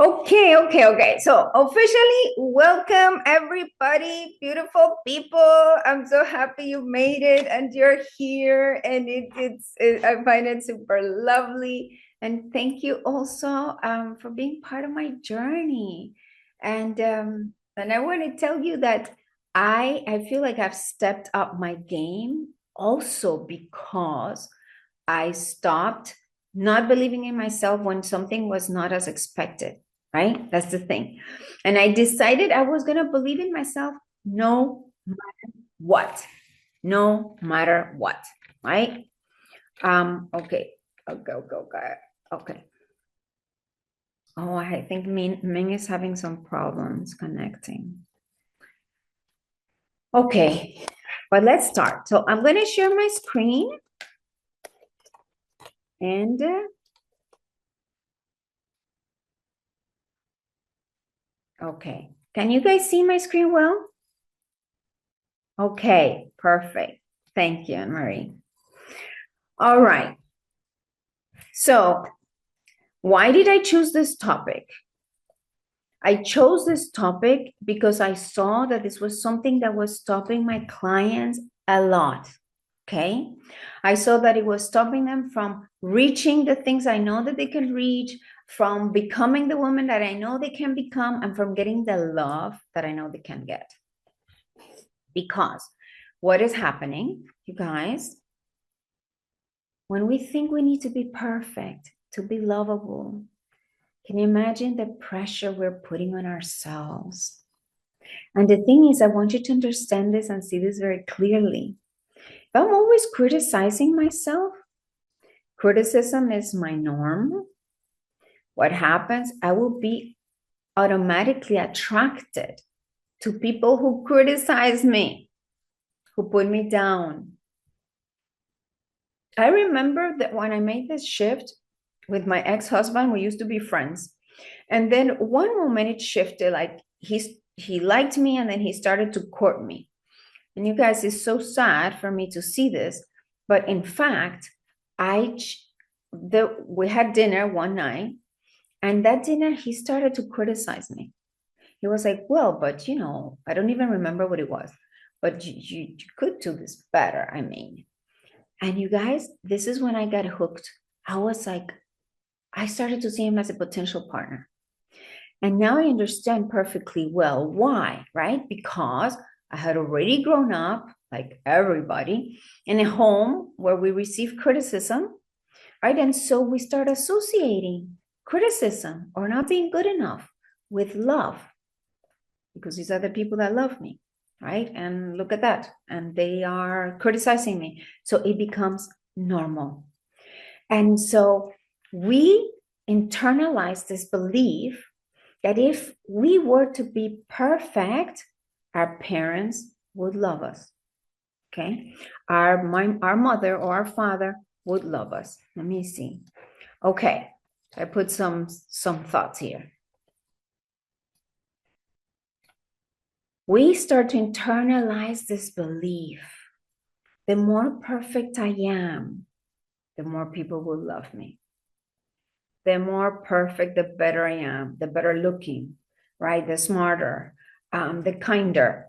Okay. So officially, welcome everybody, beautiful people. I'm so happy you made it and you're here, and I find it super lovely. And thank you also for being part of my journey. And I want to tell you that I feel like I've stepped up my game also because I stopped not believing in myself when something was not as expected, right? That's the thing. And I decided I was going to believe in myself no matter what, no matter what, right? Okay. Okay. Oh, I think Ming is having some problems connecting. Okay, but let's start. So I'm going to share my screen and okay. Can you guys see my screen well? Okay, perfect. Thank you, Anne-Marie. All right. So why did I choose this topic? I chose this topic because I saw that this was something that was stopping my clients a lot. Okay. I saw that it was stopping them from reaching the things I know that they can reach, from becoming the woman that I know they can become, and from getting the love that I know they can get. Because what is happening, you guys, when we think we need to be perfect, to be lovable, can you imagine the pressure we're putting on ourselves? And the thing is, I want you to understand this and see this very clearly. If I'm always criticizing myself, criticism is my norm. What happens? I will be automatically attracted to people who criticize me, who put me down. I remember that when I made this shift with my ex-husband, we used to be friends. And then one moment it shifted, like he liked me and then he started to court me. And you guys, it's so sad for me to see this, but in fact, we had dinner one night, and that dinner he started to criticize me. He was like, well, but I don't even remember what it was, but you could do this better, I mean. And you guys, this is when I got hooked. I was like, I started to see him as a potential partner. And now I understand perfectly well why, right? Because I had already grown up, like everybody, in a home where we receive criticism, right? And so we start associating criticism or not being good enough with love, because these are the people that love me, right? And look at that. And they are criticizing me. So it becomes normal. And so we internalize this belief that if we were to be perfect, our parents would love us. Okay, our mother or our father would love us. Let me see. Okay, I put some thoughts here. We start to internalize this belief. The more perfect I am, the more people will love me. The more perfect, the better I am, the better looking, right? The smarter, the kinder.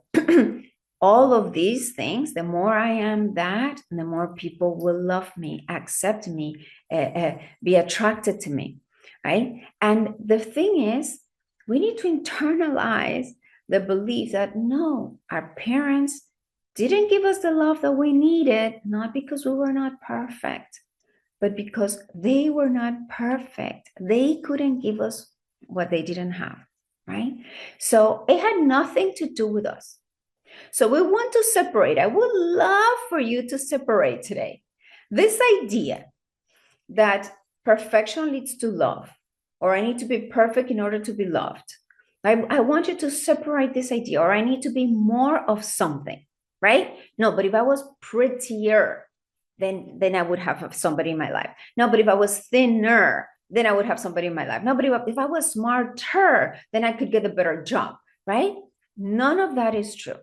All of these things, the more I am that, the more people will love me, accept me, be attracted to me, right? And the thing is, we need to internalize the belief that no, our parents didn't give us the love that we needed, not because we were not perfect, but because they were not perfect. They couldn't give us what they didn't have, right? So it had nothing to do with us. So we want to separate. I would love for you to separate today this idea that perfection leads to love, or I need to be perfect in order to be loved. I want you to separate this idea, or I need to be more of something, right? No, but if I was prettier, then I would have somebody in my life. No, but if I was thinner, then I would have somebody in my life. No, but if I was smarter, then I could get a better job, right? None of that is true.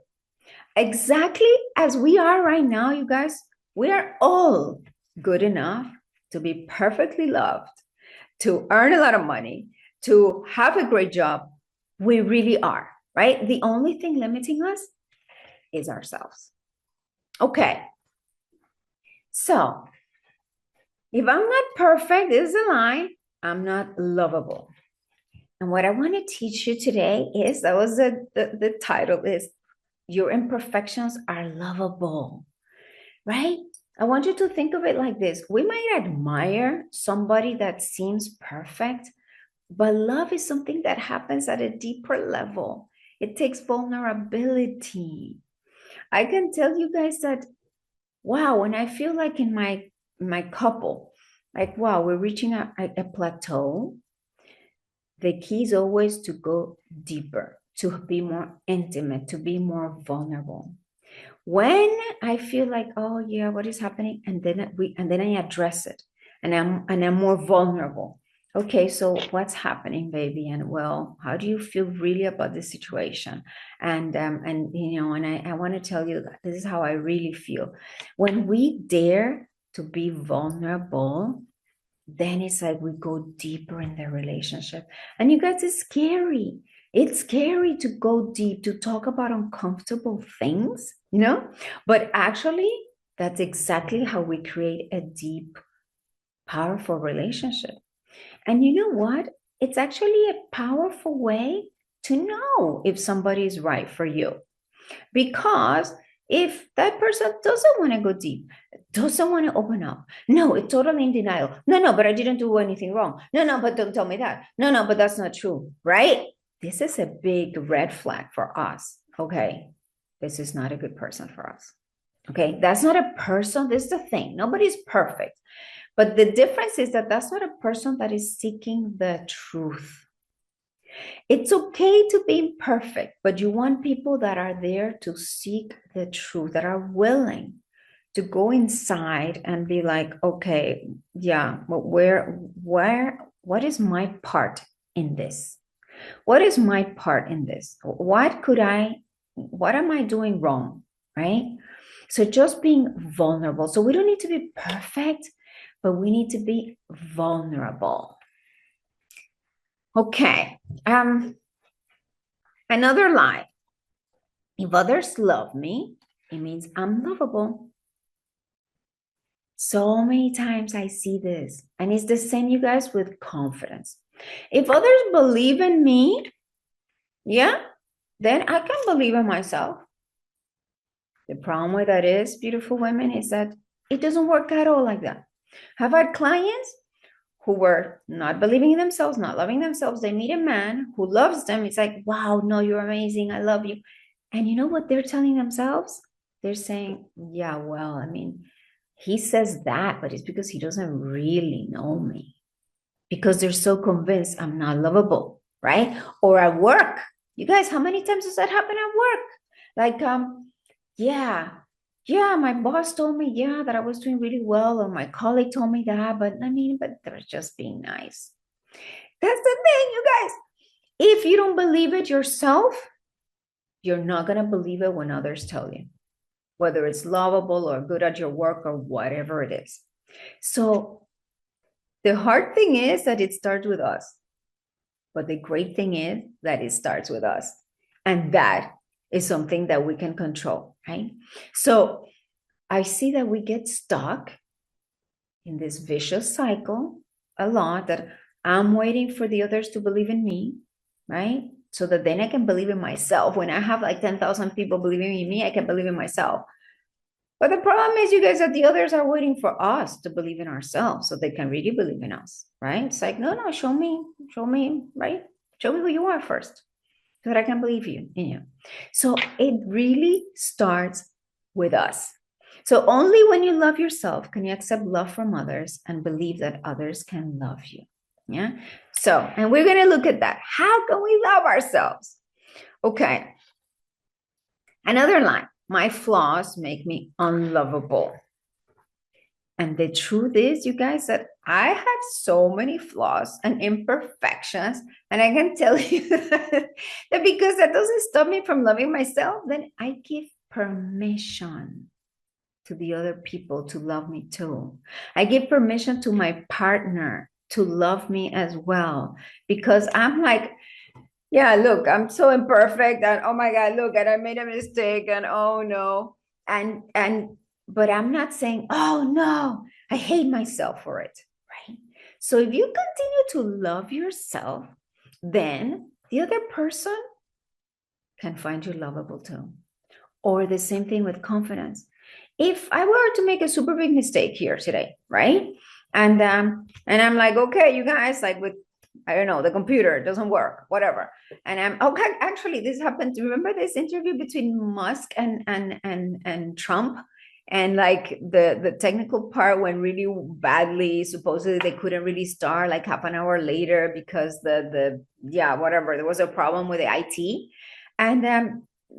Exactly as we are right now, you guys, we are all good enough to be perfectly loved, to earn a lot of money, to have a great job. We really are, right? The only thing limiting us is ourselves. Okay. So if I'm not perfect, this is a lie, I'm not lovable. And what I want to teach you today is, that was the title is, your imperfections are lovable, right? I want you to think of it like this. We might admire somebody that seems perfect, but love is something that happens at a deeper level. It takes vulnerability. I can tell you guys that, wow, when I feel like in my couple, like, wow, we're reaching a plateau, the key is always to go deeper, to be more intimate, to be more vulnerable. When I feel like, oh yeah, what is happening? And then I address it, and I'm more vulnerable. Okay, so what's happening, baby? And well, how do you feel really about this situation? And you know, and I want to tell you that this is how I really feel. When we dare to be vulnerable, then it's like we go deeper in the relationship. And you guys, it's scary. It's scary to go deep, to talk about uncomfortable things, you know? But actually, that's exactly how we create a deep, powerful relationship. And you know what? It's actually a powerful way to know if somebody is right for you. Because if that person doesn't want to go deep, doesn't want to open up, no, it's totally in denial. No, no, but I didn't do anything wrong. No, no, but don't tell me that. No, no, but that's not true, right? This is a big red flag for us. Okay, this is not a good person for us. Okay, that's not a person. This is the thing. Nobody's perfect. But the difference is that that's not a person that is seeking the truth. It's okay to be imperfect, but you want people that are there to seek the truth, that are willing to go inside and be like, okay, yeah, but what is my part in this? What is my part in this? What am I doing wrong? Right? So just being vulnerable. So we don't need to be perfect, but we need to be vulnerable. Okay. Another lie. If others love me, it means I'm lovable. So many times I see this, and it's the same, you guys, with confidence. If others believe in me, yeah, then I can believe in myself. The problem with that is, beautiful women, is that it doesn't work at all like that. I've had clients who were not believing in themselves, not loving themselves. They meet a man who loves them. It's like, wow, no, you're amazing. I love you. And you know what they're telling themselves? They're saying, yeah, well, I mean, he says that, but it's because he doesn't really know me, because they're so convinced I'm not lovable, right? Or at work. You guys, how many times does that happen at work? Like, yeah, yeah, my boss told me, yeah, that I was doing really well, or my colleague told me that, but I mean, but they're just being nice. That's the thing, you guys. If you don't believe it yourself, you're not going to believe it when others tell you, whether it's lovable or good at your work or whatever it is. So the hard thing is that it starts with us. But the great thing is that it starts with us. And that is something that we can control, right? So I see that we get stuck in this vicious cycle a lot, that I'm waiting for the others to believe in me, right? So that then I can believe in myself. When I have like 10,000 people believing in me, I can believe in myself. But the problem is, you guys, that the others are waiting for us to believe in ourselves so they can really believe in us, right? It's like, no, no, show me, right? Show me who you are first so that I can believe in you. So it really starts with us. So only when you love yourself can you accept love from others and believe that others can love you. Yeah. So, and we're going to look at that. How can we love ourselves? Okay. Another line. My flaws make me unlovable. And the truth is, you guys, that I have so many flaws and imperfections. And I can tell you that because that doesn't stop me from loving myself, then I give permission to the other people to love me too. I give permission to my partner to love me as well, because I'm like, yeah, look, I'm so imperfect, and oh my God, look, and I made a mistake, and oh no. But I'm not saying, oh no, I hate myself for it, right? So if you continue to love yourself, then the other person can find you lovable too. Or the same thing with confidence. If I were to make a super big mistake here today, right? And I'm like, okay, you guys, like with, I don't know, the computer doesn't work, whatever. And I'm okay. Actually, this happened. Remember this interview between Musk and Trump, and like the technical part went really badly. Supposedly they couldn't really start like half an hour later because the yeah, whatever, there was a problem with the IT. And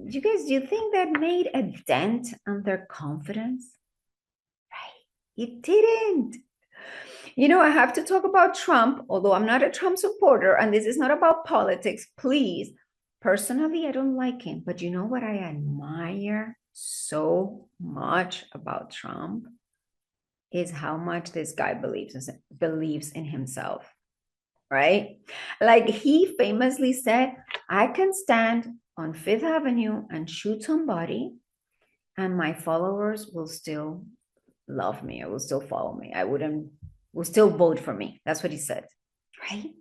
you guys, do you think that made a dent on their confidence? Right? It didn't. You know, I have to talk about Trump, although I'm not a Trump supporter, and this is not about politics, please. Personally, I don't like him, but you know what I admire so much about Trump is how much this guy believes in himself, right? Like he famously said, I can stand on Fifth Avenue and shoot somebody, and my followers will still love me. I will still follow me. Will still vote for me. That's what he said, right?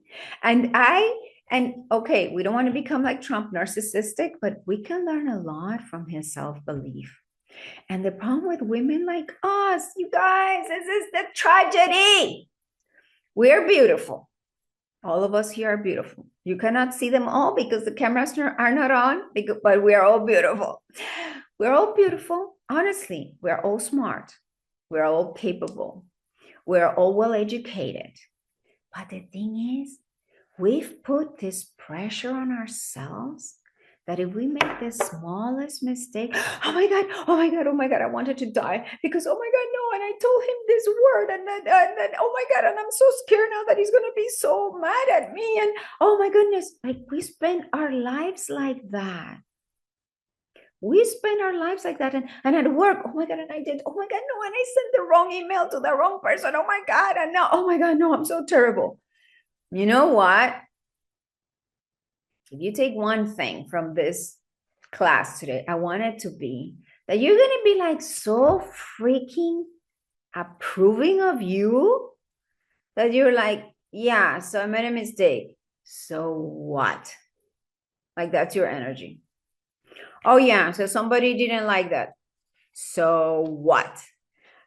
And okay, we don't want to become like Trump, narcissistic, but we can learn a lot from his self-belief. And the problem with women like us, you guys, this is the tragedy. We're beautiful. All of us here are beautiful. You cannot see them all because the cameras are not on, but we are all beautiful. We're all beautiful. Honestly, we're all smart. We're all capable. We're all well educated. But the thing is, we've put this pressure on ourselves that if we make the smallest mistake, oh my God, oh my God, oh my God, I wanted to die because, oh my God, no, and I told him this word and then oh my God, and I'm so scared now that he's going to be so mad at me. And oh my goodness, like we spend our lives like that. We spend our lives like that. And at work, oh my God, and I did, oh my God, no, and I sent the wrong email to the wrong person. Oh my God, and now, oh my God, no, I'm so terrible. You know what? If you take one thing from this class today, I want it to be that you're going to be like so freaking approving of you that you're like, yeah, so I made a mistake. So what? Like that's your energy. Oh yeah, so somebody didn't like that. So what?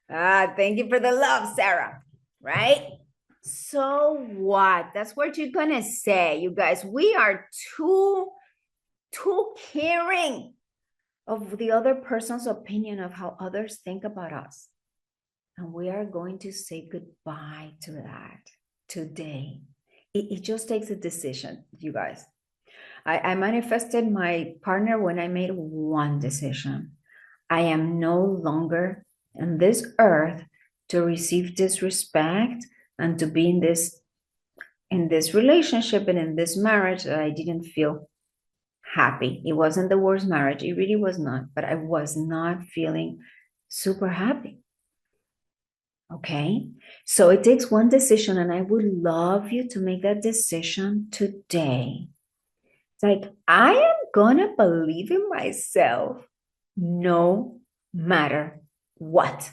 Thank you for the love, Sarah. Right? So what? That's what you're gonna say, you guys. We are too caring of the other person's opinion of how others think about us. And we are going to say goodbye to that today. It just takes a decision, you guys. I manifested my partner when I made one decision. I am no longer on this earth to receive disrespect and to be in this relationship and in this marriage that I didn't feel happy. It wasn't the worst marriage. It really was not, but I was not feeling super happy. Okay. So it takes one decision, and I would love you to make that decision today. It's like, I am gonna believe in myself no matter what.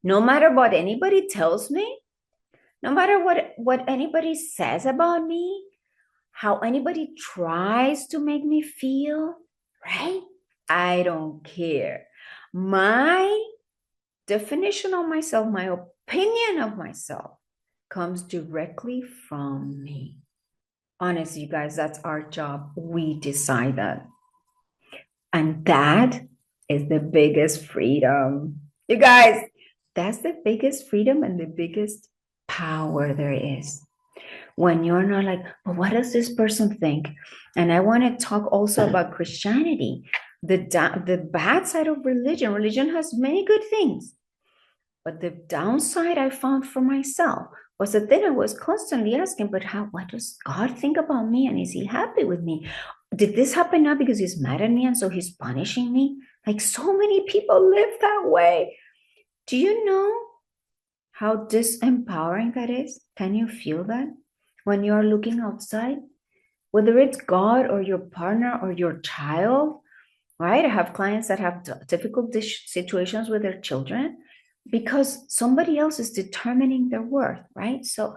No matter what anybody tells me, no matter what anybody says about me, how anybody tries to make me feel, right? I don't care. My definition of myself, my opinion of myself comes directly from me. Honestly, you guys, that's our job. We decide that. And that is the biggest freedom. You guys, that's the biggest freedom and the biggest power there is. When you're not like, well, what does this person think? And I want to talk also about Christianity, the bad side of religion. Religion has many good things. But the downside I found for myself was that then I was constantly asking, but what does God think about me? And is he happy with me? Did this happen now because he's mad at me and so he's punishing me? Like so many people live that way. Do you know how disempowering that is? Can you feel that when you're looking outside? Whether it's God or your partner or your child, right? I have clients that have difficult situations with their children because somebody else is determining their worth, right? So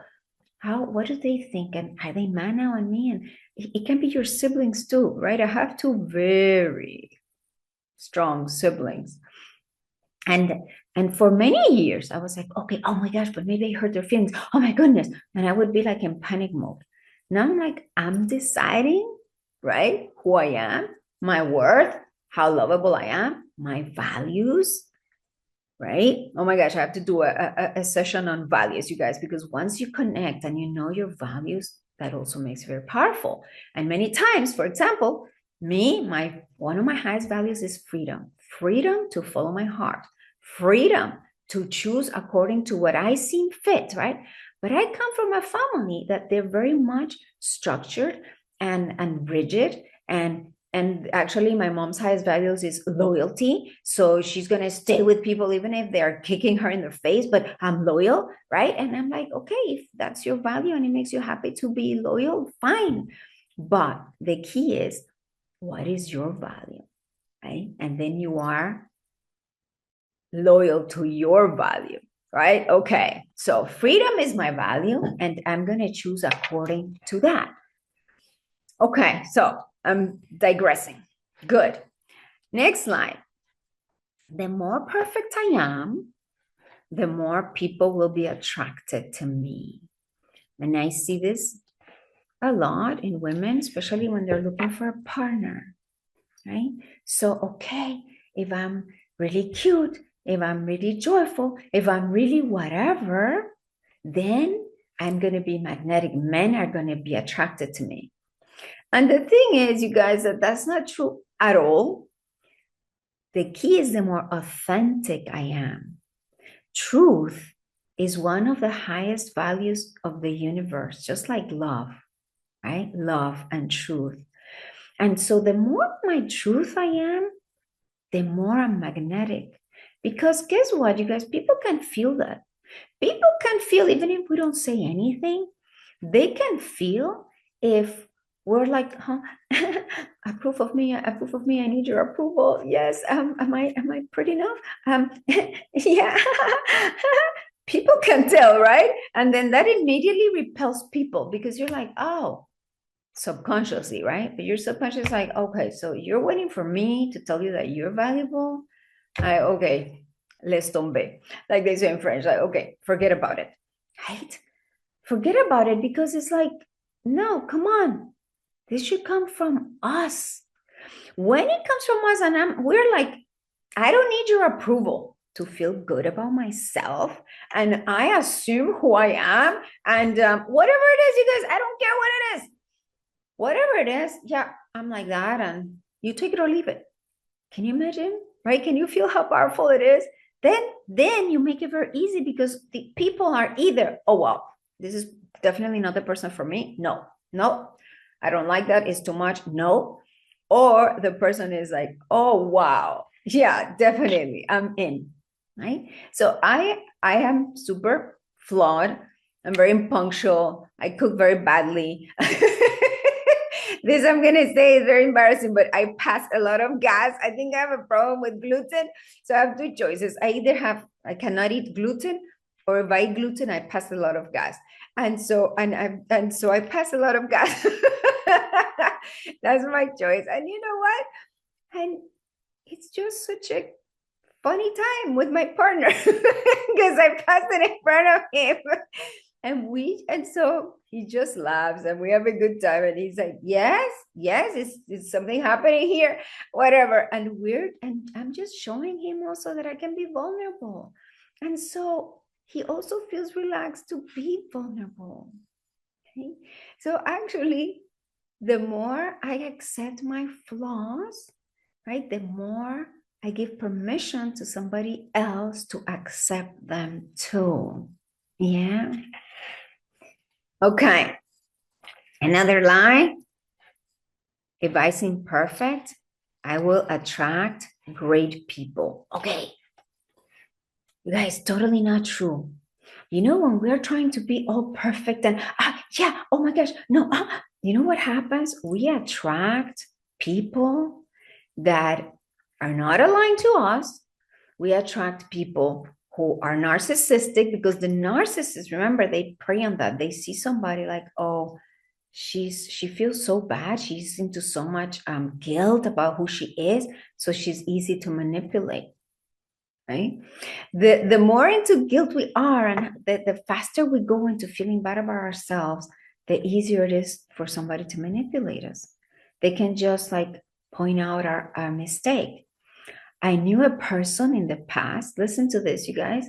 what do they think? And are they mad now on me? And it can be your siblings too, right? I have two very strong siblings. And for many years, I was like, okay, oh my gosh, but maybe I hurt their feelings. Oh my goodness. And I would be like in panic mode. Now I'm like, I'm deciding, right, who I am, my worth, how lovable I am, my values, right? Oh my gosh, I have to do a session on values, you guys, because once you connect and you know your values, that also makes it very powerful. And many times, for example, one of my highest values is freedom to follow my heart, freedom to choose according to what I seem fit, right? But I come from a family that they're very much structured and rigid, and actually my mom's highest values is loyalty. So she's going to stay with people even if they're kicking her in the face, but I'm loyal, right? And I'm like, okay, if that's your value and it makes you happy to be loyal, fine. But the key is, what is your value, right? And then you are loyal to your value, right? Okay, so freedom is my value and I'm going to choose according to that. Okay, so I'm digressing. Good. Next slide. The more perfect I am, the more people will be attracted to me. And I see this a lot in women, especially when they're looking for a partner, right? So, okay, if I'm really cute, if I'm really joyful, if I'm really whatever, then I'm going to be magnetic. Men are going to be attracted to me. And the thing is, you guys, that's not true at all. The key is the more authentic I am. Truth is one of the highest values of the universe, just like love, right? Love and truth. And so the more my truth I am, the more I'm magnetic. Because guess what, you guys, people can feel that. People can feel, even if we don't say anything, they can feel if we're like, huh, approve of me, I need your approval. Yes, am I pretty enough? Yeah. People can tell, right? And then that immediately repels people because you're like, oh, subconsciously, right? But your subconscious is like, okay, so you're waiting for me to tell you that you're valuable. Okay, laisse tomber, like they say in French. Like, okay, forget about it, right? Forget about it because it's like, no, come on, this should come from us. When it comes from us, and we're like, I don't need your approval to feel good about myself, and I assume who I am, and whatever it is, you guys, I don't care what it is. Whatever it is, yeah, I'm like that, and you take it or leave it. Can you imagine, right? Can you feel how powerful it is? Then you make it very easy because the people are either, oh, wow, this is definitely not the person for me. No, I don't like that. It's too much. No. Or the person is like, oh, wow. Yeah, definitely. I'm in, right? So I am super flawed. I'm very impunctual. I cook very badly. This I'm gonna say is very embarrassing, but I pass a lot of gas. I think I have a problem with gluten. So I have two choices. I cannot eat gluten, or if I eat gluten, I pass a lot of gas. And so I pass a lot of gas. That's my choice. And you know what? And it's just such a funny time with my partner because I pass it in front of him. And so he just laughs and we have a good time. And he's like, yes, it's something happening here, whatever. And I'm just showing him also that I can be vulnerable. And so he also feels relaxed to be vulnerable. Okay? So actually, the more I accept my flaws, right, the more I give permission to somebody else to accept them too. Yeah. Okay. Another lie. If I seem perfect, I will attract great people. Okay. You guys, totally not true. You know, when we're trying to be all perfect and, yeah, oh my gosh, no, you know what happens? We attract people that are not aligned to us. We attract people who are narcissistic, because the narcissists, remember, they prey on that. They see somebody like, oh, she feels so bad. She's into so much guilt about who she is. So she's easy to manipulate, right? The more into guilt we are, and the faster we go into feeling bad about ourselves, the easier it is for somebody to manipulate us. They can just like point out our mistake. I knew a person in the past, listen to this, you guys.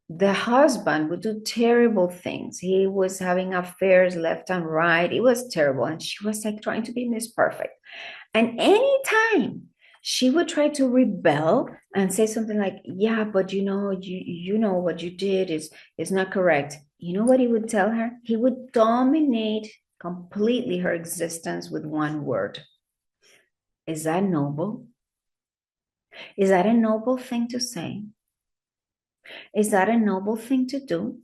The husband would do terrible things. He was having affairs left and right. It was terrible. And she was like trying to be Miss Perfect. And anytime she would try to rebel and say something like, yeah, but you know what you did is not correct. You know what he would tell her? He would dominate completely her existence with one word. Is that noble? Is that a noble thing to say? Is that a noble thing to do?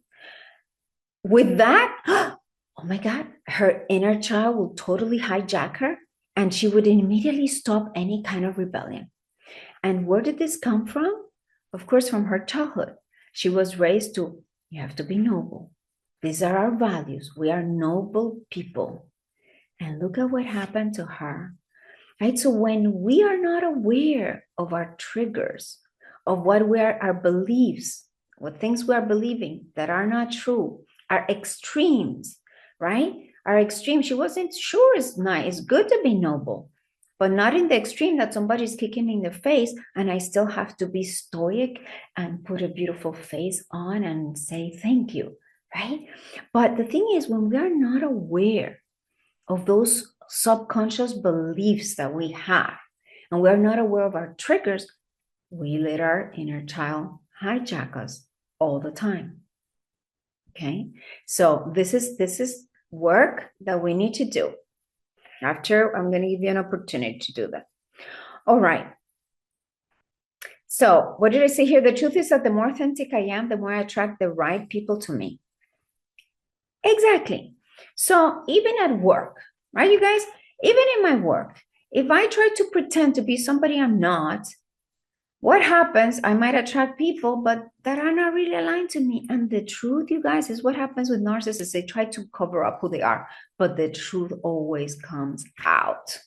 With that, oh my God, her inner child will totally hijack her, and she would immediately stop any kind of rebellion. And where did this come from? Of course, from her childhood. She was raised to, you have to be noble. These are our values. We are noble people. And look at what happened to her. Right? So when we are not aware of our triggers, of what we are, our beliefs, what things we are believing that are not true, our extremes, right? Our extreme, she wasn't sure it's nice, it's good to be noble, but not in the extreme that somebody's kicking me in the face and I still have to be stoic and put a beautiful face on and say thank you, right? But the thing is, when we are not aware of those subconscious beliefs that we have, and we're not aware of our triggers, we let our inner child hijack us all the time. Okay, so this is work that we need to do. After, I'm going to give you an opportunity to do that. All right. So what did I say here? The truth is that the more authentic I am, the more I attract the right people to me. Exactly. So even at work, right, you guys, even in my work, if I try to pretend to be somebody I'm not, what happens? I might attract people, but that are not really aligned to me. And the truth, you guys, is what happens with narcissists. They try to cover up who they are, but the truth always comes out.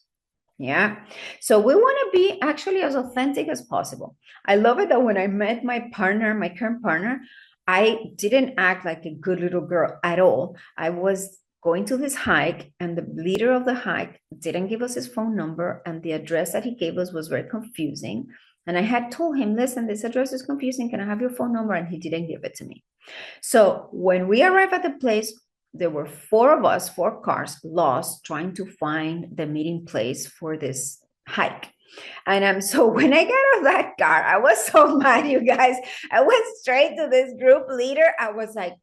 Yeah. So we want to be actually as authentic as possible. I love it that when I met my partner, my current partner, I didn't act like a good little girl at all. I was going to this hike, and the leader of the hike didn't give us his phone number, and the address that he gave us was very confusing. And I had told him, listen, this address is confusing. Can I have your phone number? And he didn't give it to me. So when we arrived at the place, there were four of us, four cars lost, trying to find the meeting place for this hike. And so when I got out of that car, I was so mad, you guys. I went straight to this group leader. I was like,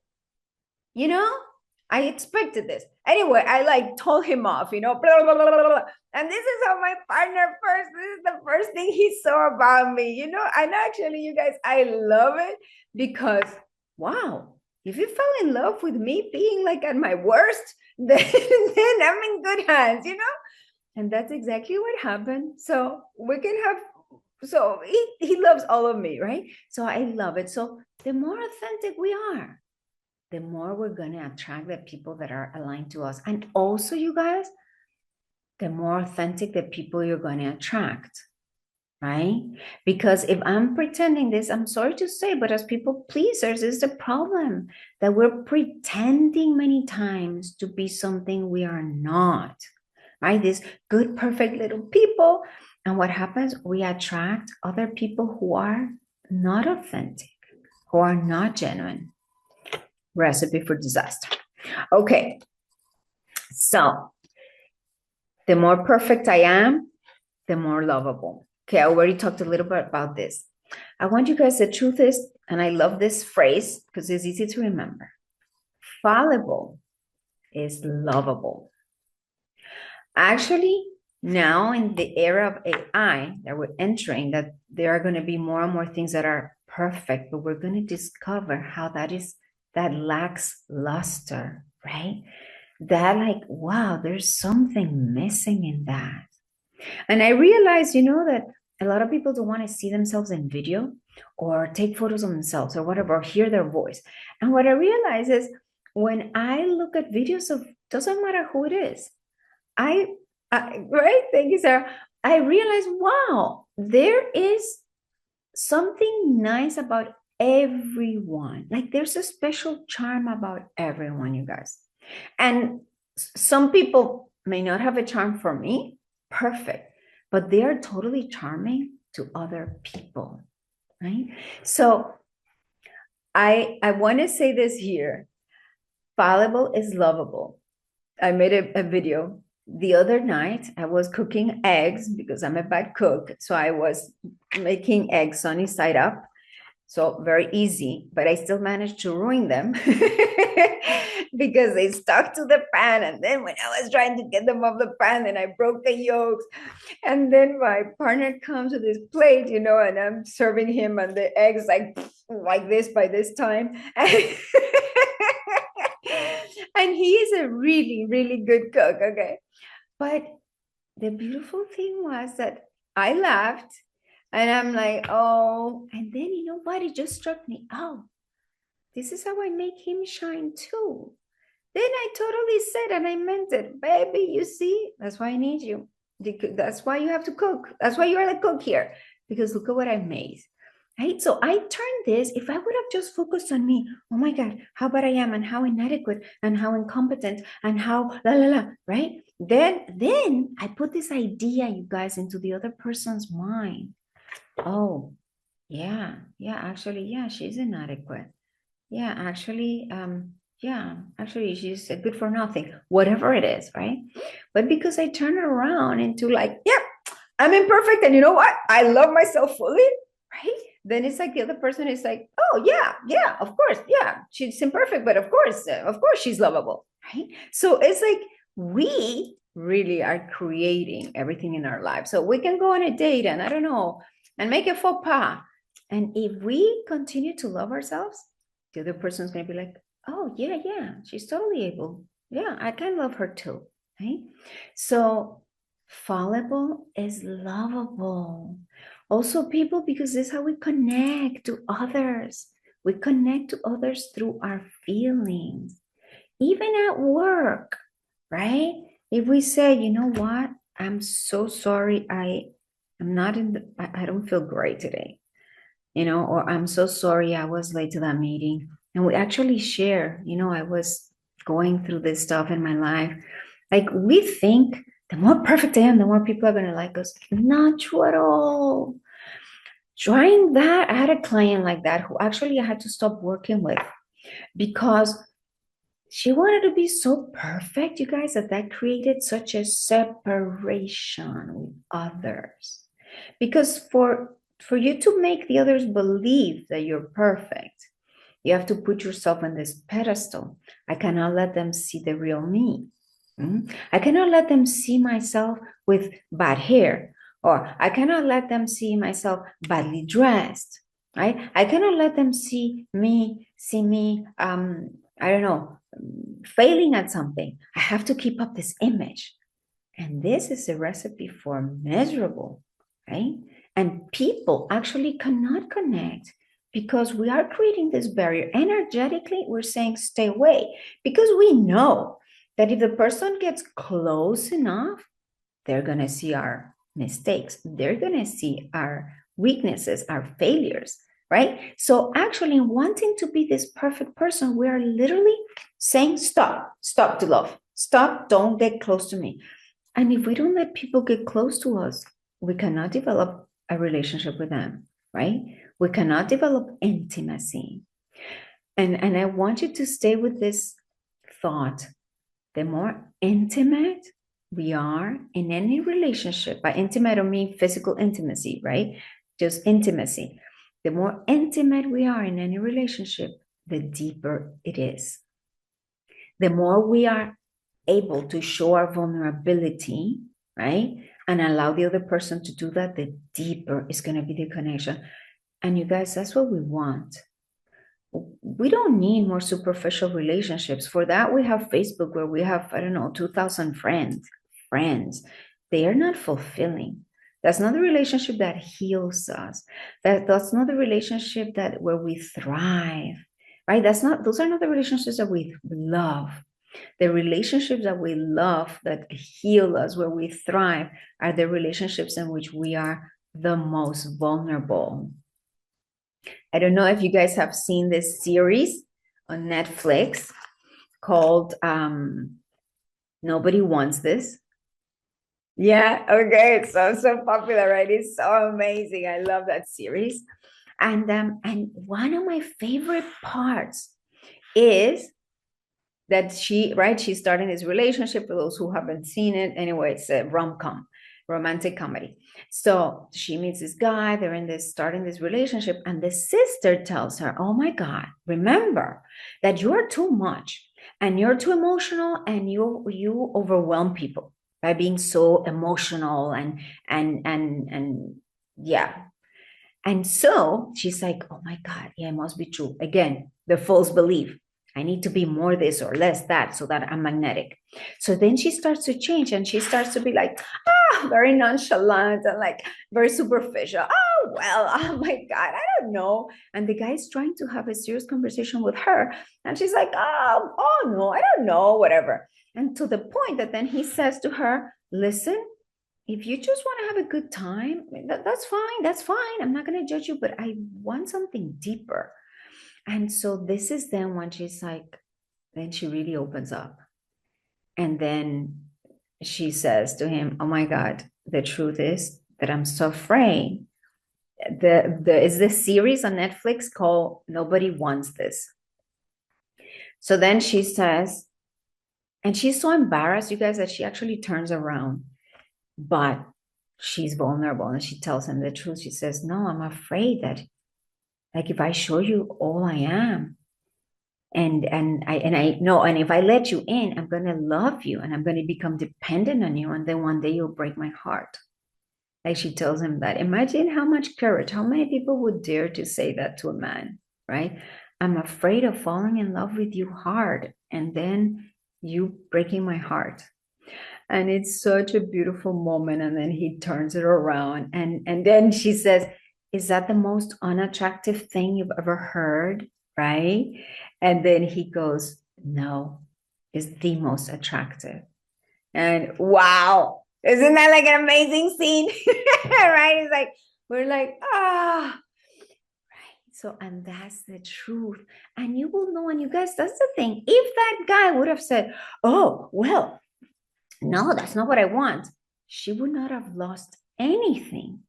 you know, I expected this. Anyway, I like told him off, blah, blah, blah, blah, blah. And this is how my partner this is the first thing he saw about me, And actually, you guys, I love it because, wow, if you fell in love with me being like at my worst, then I'm in good hands, And that's exactly what happened. So we can so he loves all of me, right? So I love it. So the more authentic we are, the more we're going to attract the people that are aligned to us. And also, you guys, the more authentic the people you're going to attract, right? Because if I'm pretending this, I'm sorry to say, but as people pleasers, is the problem that we're pretending many times to be something we are not, right? These good, perfect little people. And what happens? We attract other people who are not authentic, who are not genuine. Recipe for disaster. Okay. So the more perfect I am, the more lovable. Okay, I already talked a little bit about this. I want you guys, the truth is, and I love this phrase because it's easy to remember. Fallible is lovable. Actually, now in the era of AI that we're entering, that there are going to be more and more things that are perfect, but we're going to discover how that lacks luster, right? That like, wow, there's something missing in that. And I realized, that a lot of people don't want to see themselves in video or take photos of themselves or whatever, or hear their voice. And what I realize is when I look at videos of, doesn't matter who it is, right? Thank you, Sarah. I realized, wow, there is something nice about everyone. Like there's a special charm about everyone, you guys. And some people may not have a charm for me, perfect, but they are totally charming to other people, right? So I want to say this here. Fallible is lovable. I made a video the other night. I was cooking eggs because I'm a bad cook. So I was making eggs sunny side up. So very easy, but I still managed to ruin them because they stuck to the pan. And then when I was trying to get them off the pan, then I broke the yolks. And then my partner comes with his plate, and I'm serving him and the eggs like this by this time. And he is a really, really good cook. Okay. But the beautiful thing was that I laughed and I'm like, oh, and then you know what? It just struck me. Oh, this is how I make him shine too. Then I totally said, and I meant it, baby, you see, that's why I need you. That's why you have to cook. That's why you're the cook here. Because look at what I made. Right? So I turned this, if I would have just focused on me, oh my God, how bad I am and how inadequate and how incompetent and how la la la, right? Then I put this idea, you guys, into the other person's mind. Oh, yeah, actually, yeah, she's inadequate. Yeah, actually, she's a good for nothing, whatever it is, right? But because I turn it around into like, yeah, I'm imperfect, and you know what? I love myself fully, right? Then it's like the other person is like, oh yeah, of course, yeah, she's imperfect, but of course she's lovable, right? So it's like we really are creating everything in our lives. So we can go on a date and I don't know, and make a faux pas. And if we continue to love ourselves, the other person's going to be like, oh yeah, she's totally able. Yeah, I can love her too, right? So fallible is lovable. Also, people, because this is how we connect to others. We connect to others through our feelings, even at work, right? If we say, you know what, I'm so sorry, I'm not I don't feel great today, or I'm so sorry I was late to that meeting. And we actually share, I was going through this stuff in my life. Like we think the more perfect I am, the more people are going to like us. Not true at all. Trying that, I had a client like that who actually I had to stop working with because she wanted to be so perfect, you guys, that created such a separation with others. Because for you to make the others believe that you're perfect, you have to put yourself on this pedestal. I cannot let them see the real me. I cannot let them see myself with bad hair, or I cannot let them see myself badly dressed, right? I cannot let them see me, I don't know, failing at something. I have to keep up this image. And this is a recipe for miserable, right? And people actually cannot connect because we are creating this barrier. Energetically, we're saying stay away because we know that if the person gets close enough, they're going to see our mistakes. They're going to see our weaknesses, our failures, right? So actually wanting to be this perfect person, we are literally saying, stop to love. Stop, don't get close to me. And if we don't let people get close to us, we cannot develop a relationship with them, right? We cannot develop intimacy. And I want you to stay with this thought. The more intimate we are in any relationship, by intimate I mean physical intimacy, right? Just intimacy. The more intimate we are in any relationship, the deeper it is. The more we are able to show our vulnerability, right? And allow the other person to do that, the deeper is going to be the connection. And you guys, that's what we want. We don't need more superficial relationships. For that, we have Facebook, where we have, I don't know, 2,000 friends. They are not fulfilling. That's not the relationship that heals us. That's not the relationship that where we thrive, right? Those are not the relationships that we love. The relationships that we love, that heal us, where we thrive, are the relationships in which we are the most vulnerable. I don't know if you guys have seen this series on Netflix called Nobody Wants This. Yeah, okay. It's so popular, right? It's so amazing. I love that series. And one of my favorite parts is that she's starting this relationship. For those who haven't seen it, anyway, it's a rom-com, romantic comedy. So she meets this guy, they're starting this relationship, and the sister tells her, oh my God, remember that you're too much and you're too emotional, and you overwhelm people by being so emotional and yeah. And so she's like, oh my God, yeah, it must be true. Again, the false belief. I need to be more this or less that so that I'm magnetic. So then she starts to change, and she starts to be like, very nonchalant and like very superficial. Oh, well, oh my God, I don't know. And the guy is trying to have a serious conversation with her. And she's like, oh no, I don't know, whatever. And to the point that then he says to her, listen, if you just want to have a good time, that's fine. That's fine. I'm not going to judge you, but I want something deeper. And so this is then when she's like, then she really opens up. And then she says to him, oh my God, the truth is that I'm so afraid. Is this series on Netflix called Nobody Wants This. So then she says, and she's so embarrassed, you guys, that she actually turns around. But she's vulnerable, and she tells him the truth. She says, no, I'm afraid that, like, if I show you all I am, and I know, and if I let you in, I'm going to love you, and I'm going to become dependent on you, and then one day you'll break my heart. Like, she tells him that. Imagine how much courage, how many people would dare to say that to a man, right? I'm afraid of falling in love with you hard, and then you breaking my heart. And it's such a beautiful moment. And then he turns it around, and then she says, is that the most unattractive thing you've ever heard? Right? And then he goes, no, it's the most attractive. And wow, isn't that like an amazing scene? Right? It's like, we're like, right. So, and that's the truth. And you will know, and you guys, that's the thing. If that guy would have said, oh, well, no, that's not what I want, she would not have lost anything.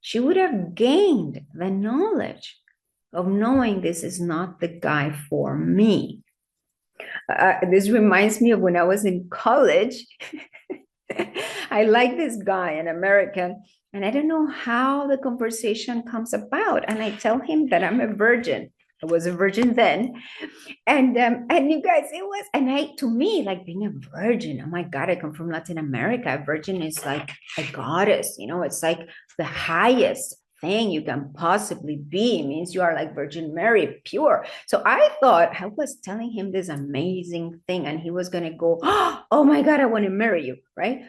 She would have gained the knowledge of knowing this is not the guy for me. This reminds me of when I was in college. I like this guy, an American, and I don't know how the conversation comes about. And I tell him that I'm a virgin. I was a virgin then. And you guys, it was, to me, like, being a virgin, oh my God, I come from Latin America. A virgin is like a goddess, it's like the highest thing you can possibly be. It means you are like Virgin Mary, pure. So I thought I was telling him this amazing thing, and he was gonna go, oh my God, I want to marry you, right?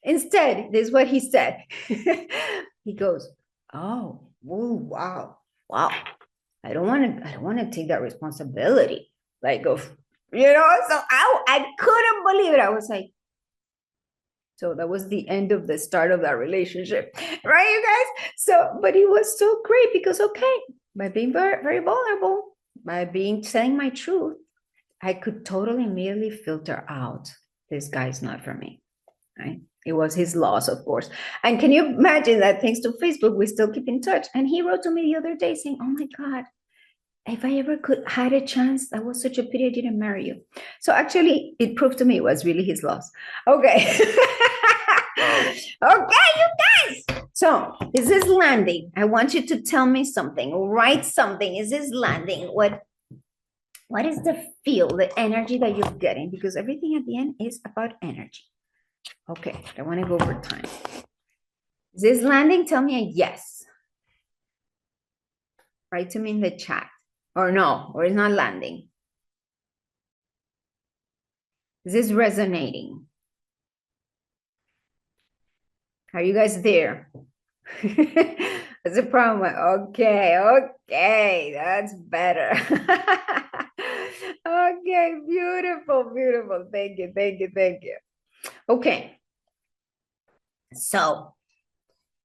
Instead, this is what he said. He goes, oh, wow. I don't want to take that responsibility. Like, so I couldn't believe it. I was like, so that was the end of the start of that relationship, right, you guys? So, but it was so great because, okay, by being very, very vulnerable, by saying my truth, I could totally immediately filter out, this guy's not for me, right? It was his loss, of course. And can you imagine that thanks to Facebook, we still keep in touch? And he wrote to me the other day saying, oh my God, if I ever had a chance, that was such a pity I didn't marry you. So actually, it proved to me it was really his loss. Okay. Okay, you guys. So, is this landing? I want you to tell me something. Write something. Is this landing? What is the feel, the energy that you're getting? Because everything at the end is about energy. Okay, I want to go over time. Is this landing? Tell me a yes. Write to me in the chat. Or no, or it's not landing. Is this resonating? Are you guys there? That's a problem. Okay, that's better. Okay, beautiful, beautiful. Thank you, thank you, thank you. Okay, so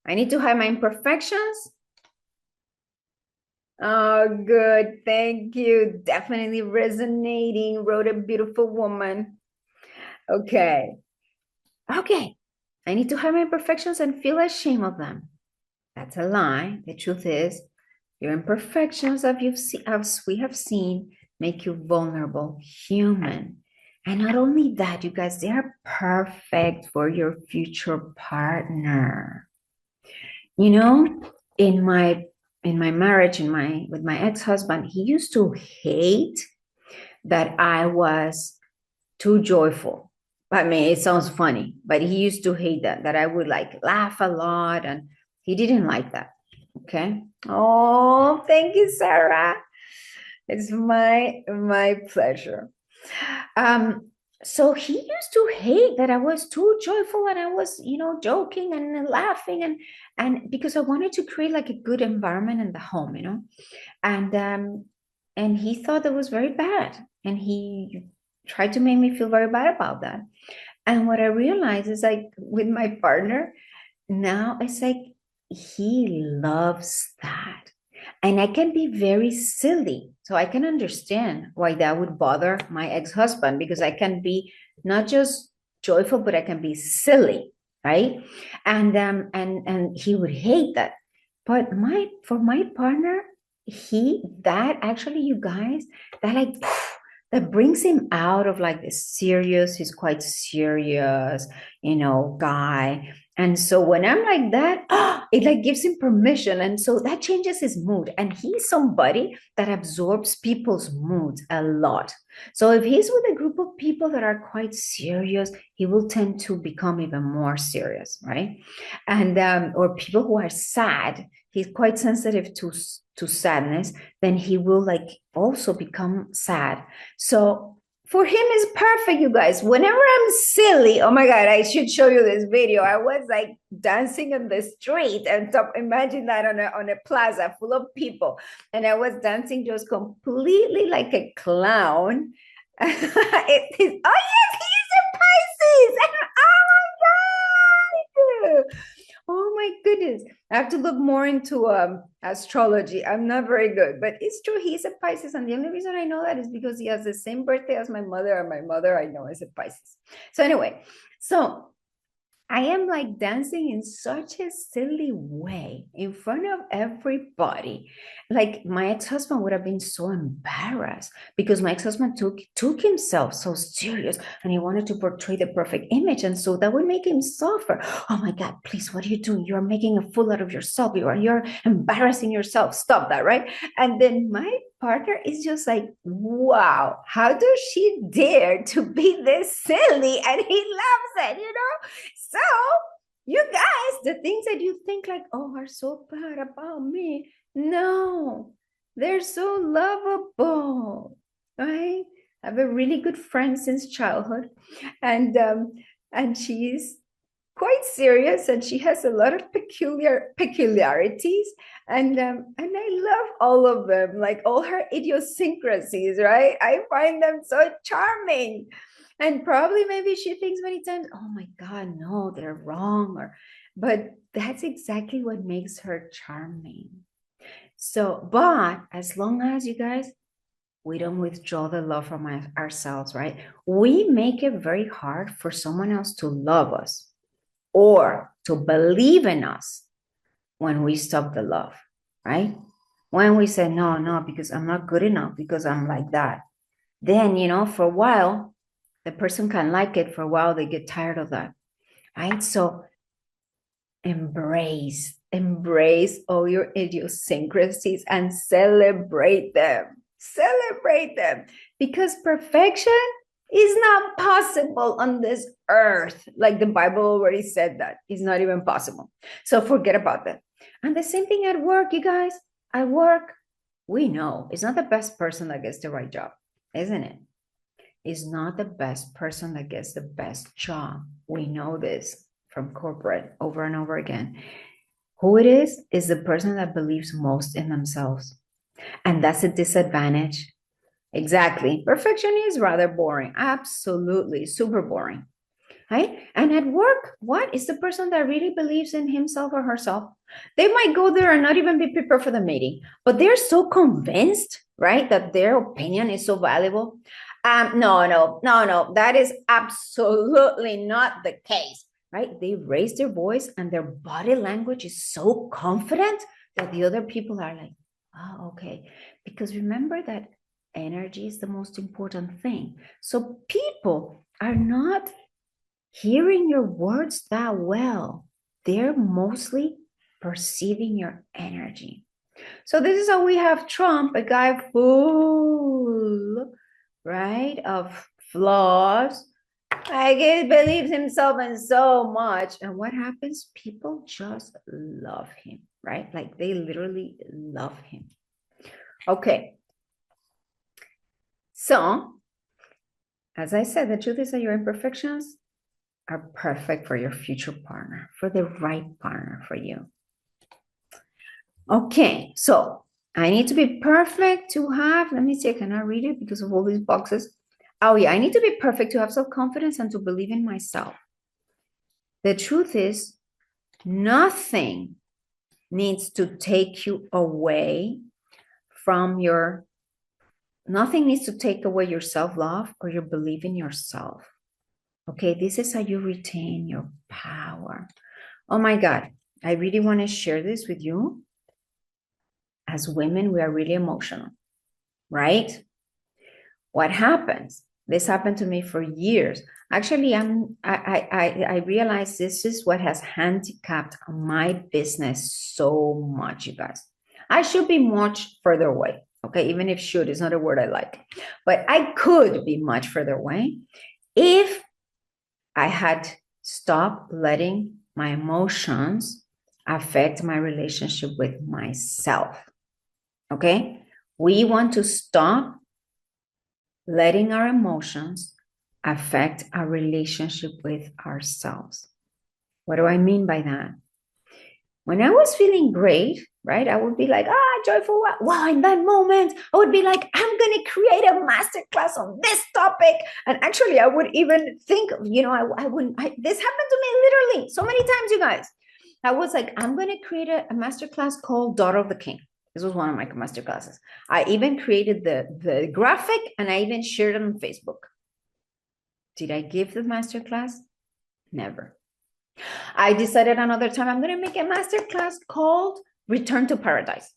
I need to hide my imperfections. Oh, good. Thank you. Definitely resonating. Wrote a beautiful woman. Okay. Okay. I need to hide my imperfections and feel ashamed of them. That's a lie. The truth is, your imperfections, as we have seen, make you vulnerable, human. And not only that, you guys, they are perfect for your future partner. You know, in my marriage, with my ex-husband, he used to hate that I was too joyful. I mean, it sounds funny, but he used to hate that I would like laugh a lot, and he didn't like that. Okay. Oh, thank you, Sarah. It's my pleasure. So he used to hate that I was too joyful and I was, joking and laughing and because I wanted to create like a good environment in the home, and he thought that was very bad, and he tried to make me feel very bad about that. And what I realized is like with my partner now, it's like he loves that. And I can be very silly. So I can understand why that would bother my ex-husband, because I can be not just joyful, but I can be silly, right? And he would hate that. But for my partner, that actually, you guys, that like that brings him out of like this serious, he's quite serious, guy. And so when I'm like that, it like gives him permission. And so that changes his mood. And he's somebody that absorbs people's moods a lot. So if he's with a group of people that are quite serious, he will tend to become even more serious, right? And or people who are sad, he's quite sensitive to sadness, then he will like also become sad. So for him is perfect, you guys. Whenever I'm silly, oh my God, I should show you this video. I was like dancing on the street, and imagine that on a plaza full of people. And I was dancing just completely like a clown. Oh yes, he's a Pisces. Oh my God. Oh my goodness. I have to look more into astrology. I'm not very good, but it's true. He's a Pisces. And the only reason I know that is because he has the same birthday as my mother, and my mother I know is a Pisces. So anyway, so I am like dancing in such a silly way in front of everybody. Like my ex-husband would have been so embarrassed, because my ex-husband took himself so serious, and he wanted to portray the perfect image. And so that would make him suffer. Oh my God, please, what are you doing? You're making a fool out of yourself. You're embarrassing yourself. Stop that, right? And then my partner is just like, wow, how does she dare to be this silly? And he loves it, So you guys, the things that you think like, oh, are so bad about me, no, they're so lovable, right? I have a really good friend since childhood, and she's quite serious, and she has a lot of peculiarities, and I love all of them, like all her idiosyncrasies, right? I find them so charming. And probably maybe she thinks many times, oh my God, no, they're wrong, but that's exactly what makes her charming. So, but as long as, you guys, we don't withdraw the love from ourselves, right? We make it very hard for someone else to love us or to believe in us when we stop the love, right? When we say, no, because I'm not good enough, because I'm like that. Then, for a while, the person can like it. For a while, they get tired of that, right? So embrace all your idiosyncrasies and celebrate them. Celebrate them, because perfection is not possible on this earth. Like the Bible already said, that it's not even possible. So forget about that. And the same thing at work, you guys. At work, we know it's not the best person that gets the right job, isn't it? It's not the best person that gets the best job. We know this from corporate over and over again. Who it is the person that believes most in themselves. And that's a disadvantage. Exactly. Perfection is rather boring. Absolutely. Super boring. Right? And at work, what is the person that really believes in himself or herself? They might go there and not even be prepared for the meeting, but they're so convinced, right, that their opinion is so valuable. No, that is absolutely not the case, right? They raise their voice and their body language is so confident that the other people are like, oh, okay. Because remember that energy is the most important thing. So people are not hearing your words that well. They're mostly perceiving your energy. So this is how we have Trump, a guy full, right, of flaws. Like he believes himself in so much. And what happens? People just love him, right? Like they literally love him. Okay. So, as I said, the truth is that your imperfections are perfect for your future partner, for the right partner for you. Okay, so I need to be perfect to have, let me see, can I read it because of all these boxes? Oh yeah, I need to be perfect to have self-confidence and to believe in myself. The truth is, nothing needs to take you away from your, nothing needs to take away your self-love or your belief in yourself. Okay, this is how you retain your power. Oh my God, I really want to share this with you. As women, we are really emotional, right? What happens? This happened to me for years. Actually, I realized this is what has handicapped my business so much, you guys. I should be much further away. Okay, even if should is not a word I like, but I could be much further away if I had stopped letting my emotions affect my relationship with myself. Okay, we want to stop letting our emotions affect our relationship with ourselves. What do I mean by that? When I was feeling great, right, I would be like, joyful. Wow, in that moment, I would be like, I'm going to create a masterclass on this topic. And actually, I would even think, this happened to me literally so many times, you guys. I was like, I'm going to create a masterclass called Daughter of the King. This was one of my master classes. I even created the graphic and I even shared it on Facebook. Did I give the master class? Never. I decided another time I'm going to make a master class called Return to Paradise.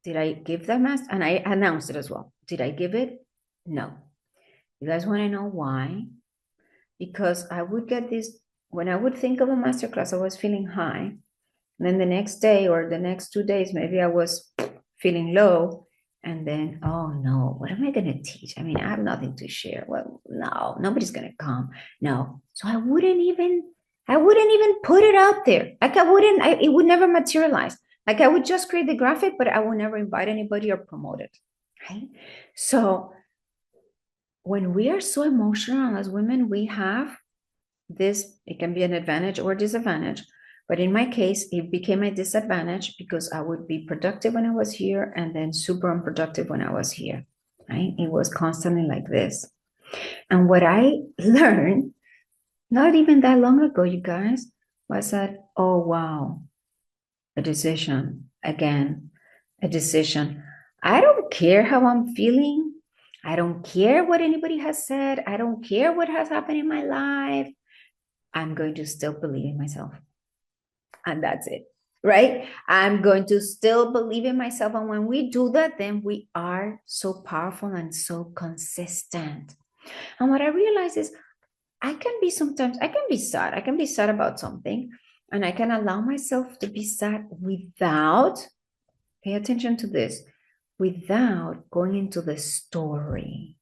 Did I give that master? And I announced it as well. Did I give it? No. You guys want to know why? Because I would get this, when I would think of a master class, I was feeling high. And then the next day or the next 2 days, maybe I was feeling low. And then, oh no, what am I going to teach? I mean, I have nothing to share. Well, no, nobody's going to come. No. So I wouldn't even put it out there. Like it would never materialize. Like I would just create the graphic, but I would never invite anybody or promote it. Right? So when we are so emotional as women, we have this, it can be an advantage or disadvantage. But in my case, it became a disadvantage because I would be productive when I was here and then super unproductive when I was here, right? It was constantly like this. And what I learned, not even that long ago, you guys, was that, oh, wow, a decision, again, a decision. I don't care how I'm feeling. I don't care what anybody has said. I don't care what has happened in my life. I'm going to still believe in myself. And that's it, right? I'm going to still believe in myself. And when we do that, then we are so powerful and so consistent. And what I realize is I can be sad. I can be sad about something. And I can allow myself to be sad without, pay attention to this, without going into the story.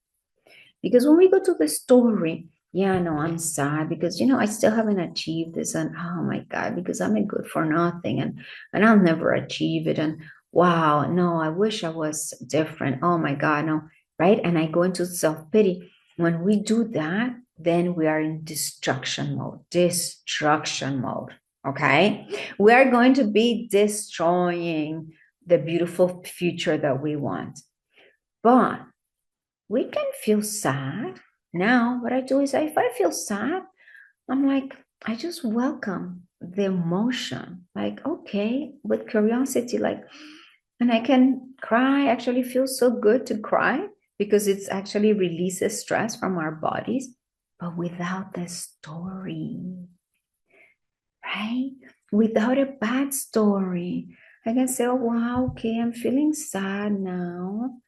Because when we go to the story, yeah, no, I'm sad because, I still haven't achieved this. And oh my God, because I'm a good for nothing and I'll never achieve it. And wow, no, I wish I was different. Oh my God, no, right? And I go into self-pity. When we do that, then we are in destruction mode, okay? We are going to be destroying the beautiful future that we want. But we can feel sad. Now, what I do is if I feel sad, I'm like, I just welcome the emotion. Like, okay, with curiosity, like, and I can cry. Actually feels so good to cry because it's actually releases stress from our bodies, but without the story, right? Without a bad story. I can say, oh, wow, okay, I'm feeling sad now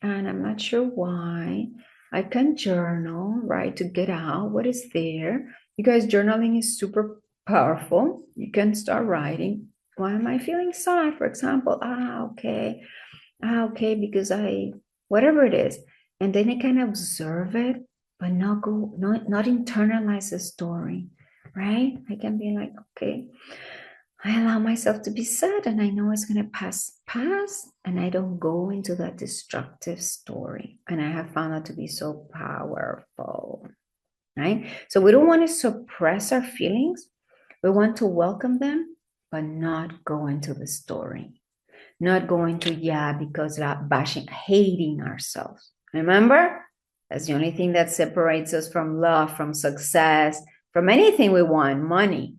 and I'm not sure why. I can journal, right, to get out what is there. You guys, journaling is super powerful. You can start writing. Why am I feeling sad? For example, okay, because whatever it is. And then I can observe it, but not internalize the story, right? I can be like, okay, I allow myself to be sad and I know it's going to pass, and I don't go into that destructive story. And I have found that to be so powerful, right? So we don't want to suppress our feelings. We want to welcome them, but not go into the story. Not going to, yeah, because bashing, hating ourselves. Remember? That's the only thing that separates us from love, from success, from anything we want, money.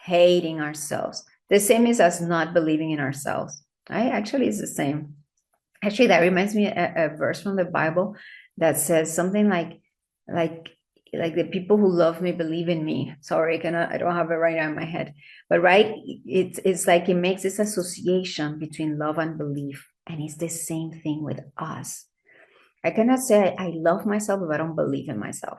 Hating ourselves. The same is us not believing in ourselves. Right? Actually, it's the same. Actually, that reminds me a verse from the Bible that says something like like the people who love me believe in me. Sorry, I don't have it right now in my head. But right, it's like it makes this association between love and belief. And it's the same thing with us. I cannot say I love myself if I don't believe in myself.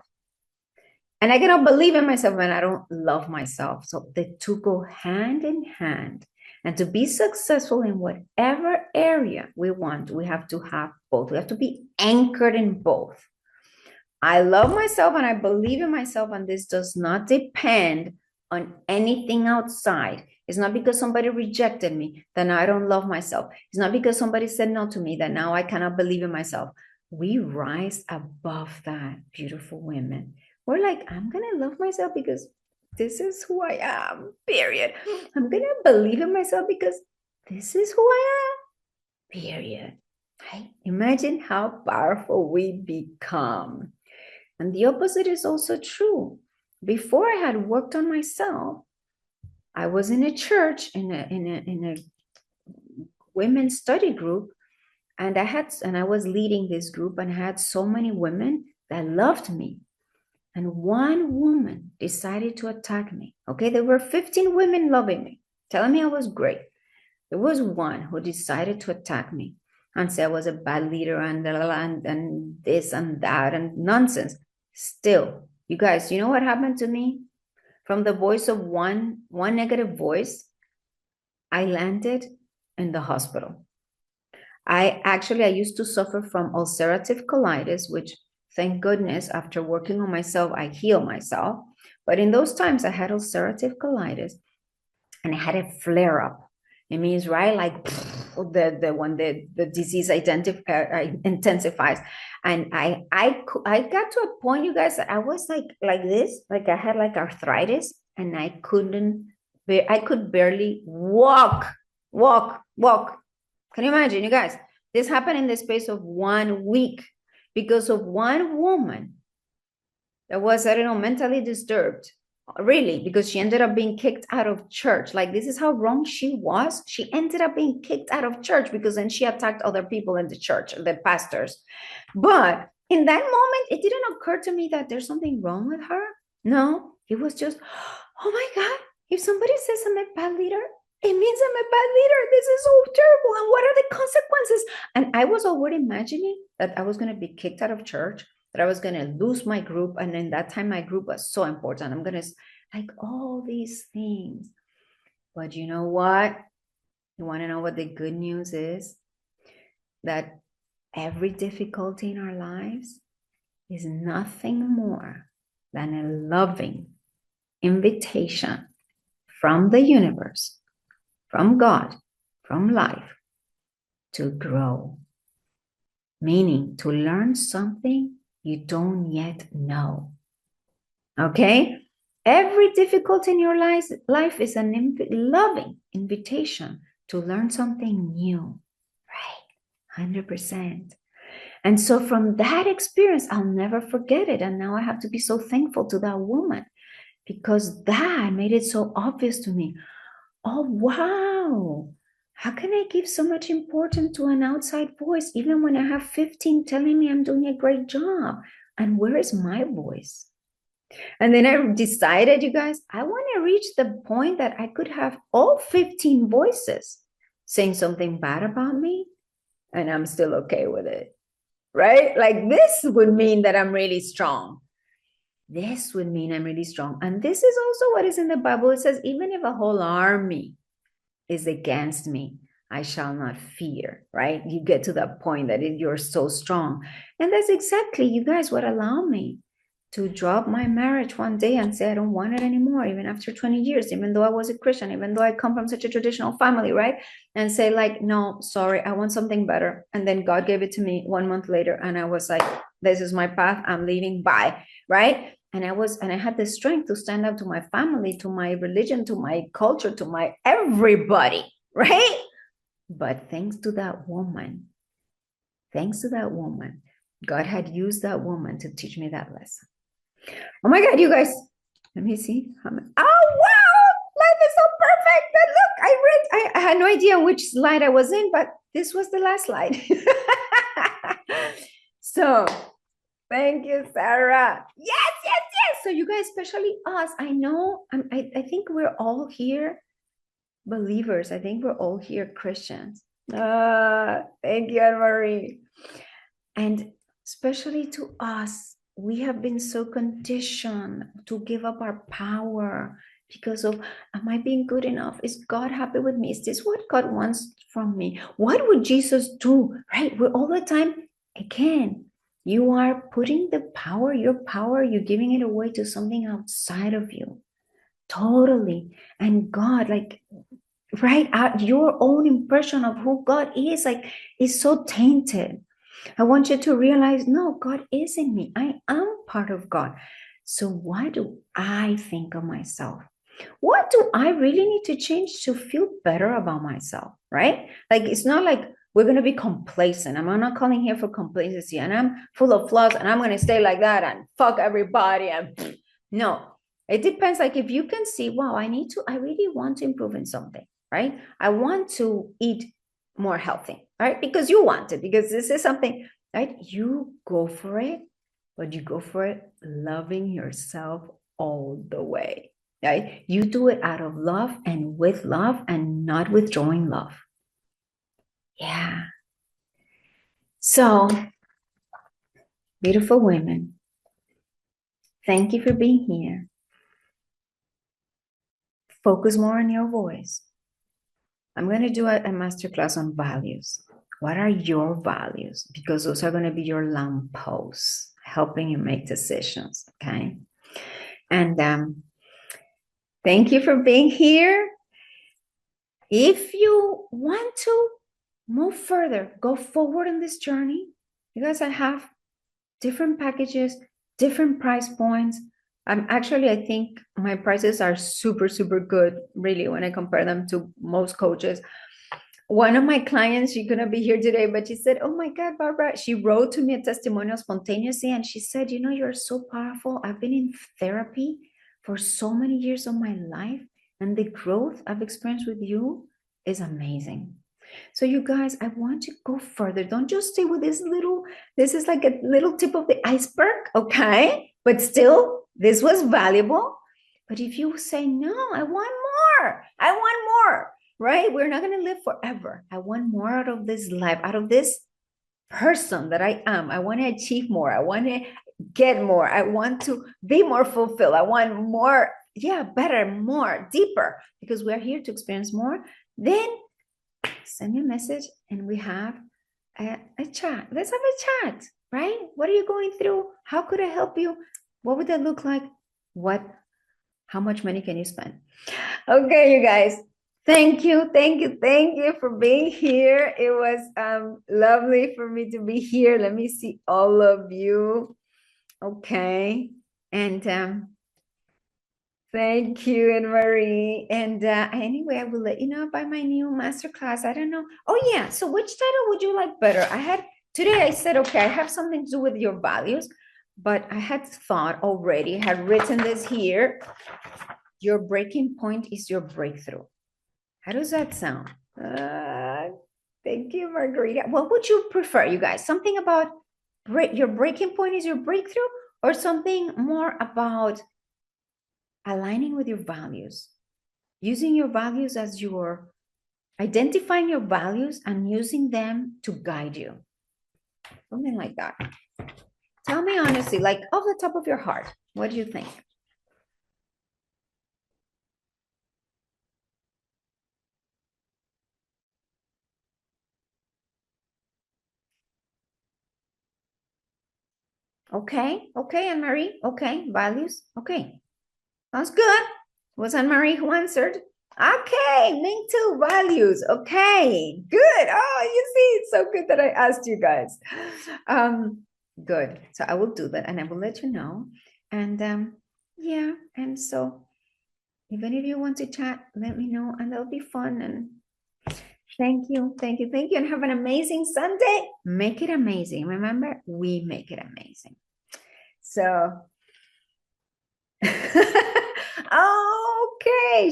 And I cannot believe in myself when I don't love myself. So the two go hand in hand. And to be successful in whatever area we want, we have to have both. We have to be anchored in both. I love myself and I believe in myself, and this does not depend on anything outside. It's not because somebody rejected me that now I don't love myself. It's not because somebody said no to me that now I cannot believe in myself. We rise above that, beautiful women. We're like, I'm going to love myself because this is who I am, period. I'm going to believe in myself because this is who I am, period. Right? Imagine how powerful we become. And the opposite is also true. Before I had worked on myself, I was in a church in a women's study group, and I was leading this group, and I had so many women that loved me. And one woman decided to attack me. Okay, there were 15 women loving me, telling me I was great. There was one who decided to attack me and say I was a bad leader and this and that and nonsense. Still, you guys, you know what happened to me? From the voice of one negative voice, I landed in the hospital. I used to suffer from ulcerative colitis, which thank goodness, after working on myself, I healed myself. But in those times, I had ulcerative colitis and I had a flare up. It means, right, like when the disease intensifies. And I got to a point, you guys, I was like this, like I had like arthritis, and I could barely walk. Can you imagine, you guys? This happened in the space of 1 week because of one woman that was, I don't know, mentally disturbed. Really, because she ended up being kicked out of church. Like, this is how wrong she was. She ended up being kicked out of church because then she attacked other people in the church, the pastors. But in that moment, it didn't occur to me that there's something wrong with her. No, it was just, oh my God, if somebody says I'm a bad leader, it means I'm a bad leader. This is so terrible. And what are the consequences? And I was already imagining that I was going to be kicked out of church, that I was going to lose my group. And in that time, my group was so important. I'm going to, like, all these things. But you know what? You want to know what the good news is? That every difficulty in our lives is nothing more than a loving invitation from the universe, from God, from life, to grow, meaning to learn something you don't yet know. Okay? Every difficulty in your life is a loving invitation to learn something new, right? 100%. And so from that experience, I'll never forget it. And now I have to be so thankful to that woman because that made it so obvious to me. Oh, wow. How can I give so much importance to an outside voice, even when I have 15 telling me I'm doing a great job? And where is my voice? And then I decided, you guys, I want to reach the point that I could have all 15 voices saying something bad about me, and I'm still okay with it, right? Like this would mean that I'm really strong. This would mean I'm really strong. And this is also what is in the Bible. It says, even if a whole army is against me, I shall not fear, right? You get to that point that you're so strong. And that's exactly, you guys, what allowed me to drop my marriage one day and say, I don't want it anymore, even after 20 years, even though I was a Christian, even though I come from such a traditional family, right? And say like, no, sorry, I want something better. And then God gave it to me 1 month later. And I was like, this is my path, I'm leaving, bye, right? And I had the strength to stand up to my family, to my religion, to my culture, to my everybody, right? But thanks to that woman, God had used that woman to teach me that lesson. Oh my God, you guys, let me see. Oh, wow, life is so perfect. But look, I had no idea which slide I was in, but this was the last slide. So thank you, Sarah. Yes, yes, yes. So you guys, especially us, I know, I think we're all here believers. I think we're all here Christians. Thank you, Anne-Marie. And especially to us, we have been so conditioned to give up our power because of, am I being good enough? Is God happy with me? Is this what God wants from me? What would Jesus do? Right? We're all the time, again, you are putting the power, your power, you're giving it away to something outside of you. Totally. And God, like, right out your own impression of who God is, like, is so tainted. I want you to realize, no, God is in me. I am part of God. So what do I think of myself? What do I really need to change to feel better about myself, right? Like, it's not like we're going to be complacent. I'm not calling here for complacency and I'm full of flaws and I'm going to stay like that and fuck everybody. And no, it depends. Like if you can see, wow, I really want to improve in something, right? I want to eat more healthy, right? Because you want it, because this is something, right? You go for it, but you go for it loving yourself all the way, right? You do it out of love and with love and not withdrawing love. Yeah. So, beautiful women, thank you for being here. Focus more on your voice. I'm going to do a masterclass on values. What are your values? Because those are going to be your lampposts, helping you make decisions, okay? And thank you for being here. If you want to move further, go forward in this journey, you guys, I have different packages, different price points. I think my prices are super, super good, really, when I compare them to most coaches. One of my clients, she's going to be here today, but she said, oh my God, Barbara, she wrote to me a testimonial spontaneously. And she said, you know, you're so powerful. I've been in therapy for so many years of my life. And the growth I've experienced with you is amazing. So you guys, I want you to go further. Don't just stay with this is like a little tip of the iceberg, okay? But still, this was valuable. But if you say, no, I want more, right? We're not going to live forever. I want more out of this life, out of this person that I am. I want to achieve more. I want to get more. I want to be more fulfilled. I want more, better, more, deeper, because we're here to experience more. Then send me a message and we have a chat. Let's have a chat, right? What are you going through? How could I help you? What would that look like? How much money can you spend? Okay, you guys. Thank you, thank you for being here. It was lovely for me to be here. Let me see all of you. Okay. And thank you, Anne Marie. And anyway, I will let you know about my new masterclass. I don't know. Oh, yeah. So, which title would you like better? Today I said, okay, I have something to do with your values, but I had thought already, I had written this here. Your breaking point is your breakthrough. How does that sound? Thank you, Margarita. What would you prefer, you guys? Something about your breaking point is your breakthrough, or something more about aligning with your values, using your values as your identifying your values and using them to guide you? Something like that. Tell me honestly, like off the top of your heart, what do you think? Okay, Anne Marie. Okay, values. Okay, sounds good. Was Anne Marie who answered? Okay, me too. Values. Okay, good. Oh, you see, it's so good that I asked you guys. Good. So I will do that, and I will let you know. And yeah, and so even if you want to chat, let me know, and that'll be fun. And thank you, and have an amazing Sunday. Make it amazing. Remember, we make it amazing. So, okay,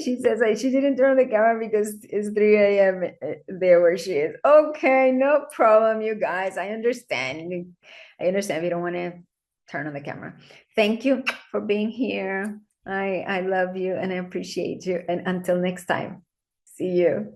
she says she didn't turn on the camera because it's 3 a.m. there where she is. Okay, no problem, you guys. I understand. I understand if you don't want to turn on the camera. Thank you for being here. I love you and I appreciate you. And until next time, see you.